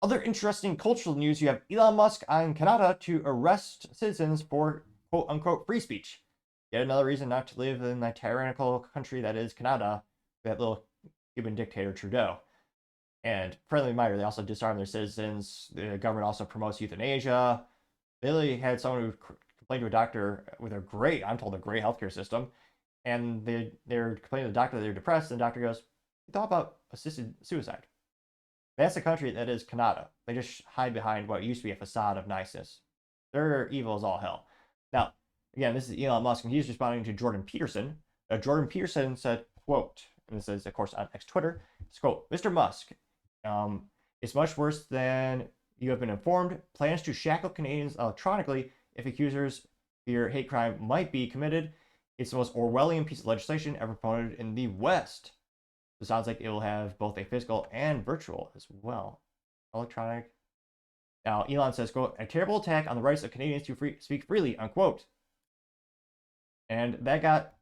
Other interesting cultural news, you have Elon Musk on Canada to arrest citizens for quote-unquote free speech. Yet another reason not to live in that tyrannical country that is Canada, that little Cuban dictator Trudeau. And friendly reminder, they also disarm their citizens. The government also promotes euthanasia. They really had someone who complained to a doctor with a great, I'm told, a great healthcare system. And they're complaining to the doctor that they're depressed, and the doctor goes, "You thought about assisted suicide?" That's a country that is Canada. They just hide behind what used to be a facade of niceness. Their evil is all hell. Now, again, this is Elon Musk, and he's responding to Jordan Peterson. Jordan Peterson said, quote, and this is, of course, on X Twitter, it's, quote, "Mr. Musk, it's much worse than you have been informed. Plans to shackle Canadians electronically if accusers fear hate crime might be committed. It's the most Orwellian piece of legislation ever promoted in the West. It sounds like it will have both a physical and virtual as well. Electronic." Now, Elon says, quote, "A terrible attack on the rights of Canadians to speak freely," unquote. And that got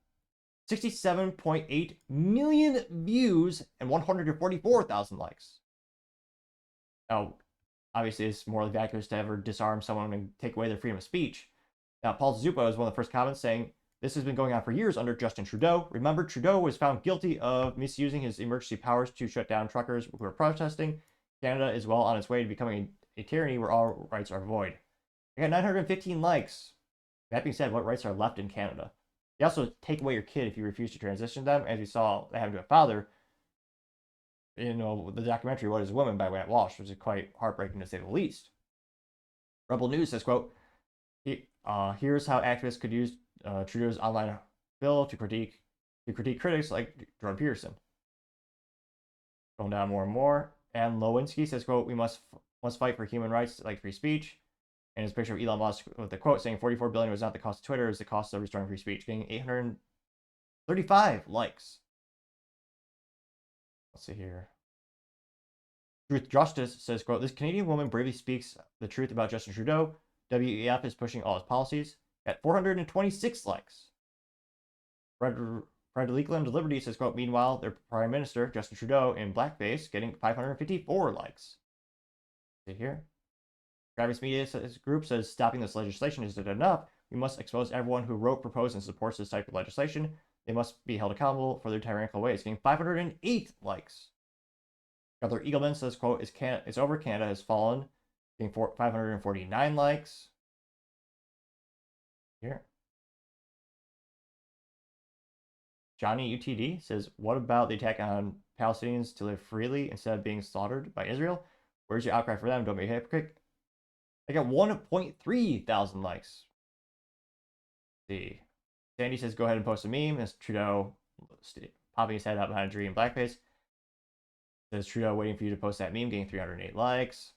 67.8 million views and 144,000 likes. Now, obviously, it's morally vacuous to ever disarm someone and take away their freedom of speech. Now, Paul Zupa is one of the first comments saying, "This has been going on for years under Justin Trudeau. Remember, Trudeau was found guilty of misusing his emergency powers to shut down truckers who were protesting. Canada is well on its way to becoming a tyranny where all rights are void." I got 915 likes. That being said, what rights are left in Canada? They also take away your kid if you refuse to transition them, as we saw that happen to a father. You know, the documentary "What is a Woman" by Matt Walsh, which is quite heartbreaking to say the least. Rebel News says, quote, "Here's how activists could use Trudeau's online bill to critique critics like Jordan Peterson." Going down more and more. And Lewinsky says, quote, "We must fight for human rights like free speech." And his picture of Elon Musk with the quote saying 44 billion was not the cost of Twitter, it was the cost of restoring free speech, getting 835 likes. Let's see here. Truth Justice says, quote, "This Canadian woman bravely speaks the truth about Justin Trudeau. WEF is pushing all his policies." At 426 likes. Fred Leakland Liberty says, quote, "Meanwhile, their Prime Minister, Justin Trudeau, in blackface, getting 554 likes." See here. Travis Media Group says, "Stopping this legislation isn't enough. We must expose everyone who wrote, proposed, and supports this type of legislation. They must be held accountable for their tyrannical ways," getting 508 likes. Heather Eagleman says, quote, It's over, Canada has fallen," getting 549 likes. Here. Johnny UTD says, "What about the attack on Palestinians to live freely instead of being slaughtered by Israel? Where's your outcry for them? Don't be a hypocrite." I got 1.3 thousand likes. Let's see. Sandy says, "Go ahead and post a meme." As Trudeau popping his head out behind a tree in blackface. Says, "Trudeau waiting for you to post that meme," getting 308 likes.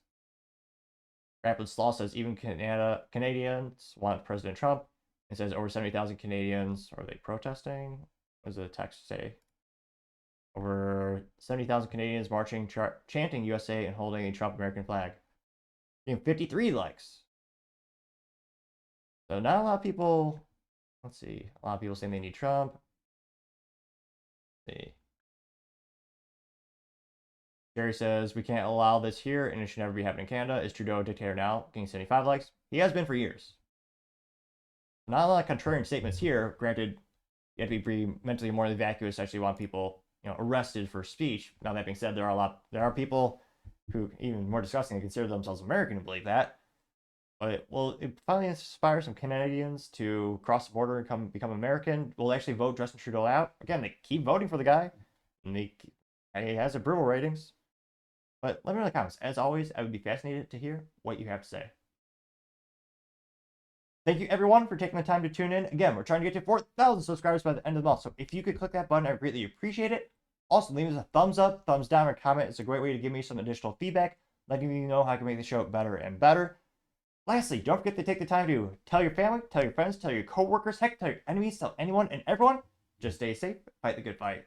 Rapid Slaw says, "Even Canadians want President Trump." It says, "Over 70,000 Canadians, are they protesting?" What does the text say? "Over 70,000 Canadians marching, chanting USA and holding a Trump American flag." Getting 53 likes. So not a lot of people, let's see, a lot of people saying they need Trump. Let's see. Jerry says, "We can't allow this here and it should never be happening in Canada. Is Trudeau a dictator now?" Getting 75 likes. He has been for years. Not a lot of contrarian statements here. Granted, you have to be mentally morally vacuous to actually want people, arrested for speech. Now, that being said, there are people who, even more disgusting, consider themselves American and believe that. But will it finally inspire some Canadians to cross the border and become American? Will they actually vote Justin Trudeau out? Again, they keep voting for the guy, and he has approval ratings. But let me know in the comments. As always, I would be fascinated to hear what you have to say. Thank you, everyone, for taking the time to tune in. Again, we're trying to get to 4,000 subscribers by the end of the month. So if you could click that button, I greatly appreciate it. Also, leave us a thumbs up, thumbs down, or comment. It's a great way to give me some additional feedback, letting me know how I can make the show better and better. Lastly, don't forget to take the time to tell your family, tell your friends, tell your coworkers, heck, tell your enemies, tell anyone and everyone. Just stay safe, fight the good fight.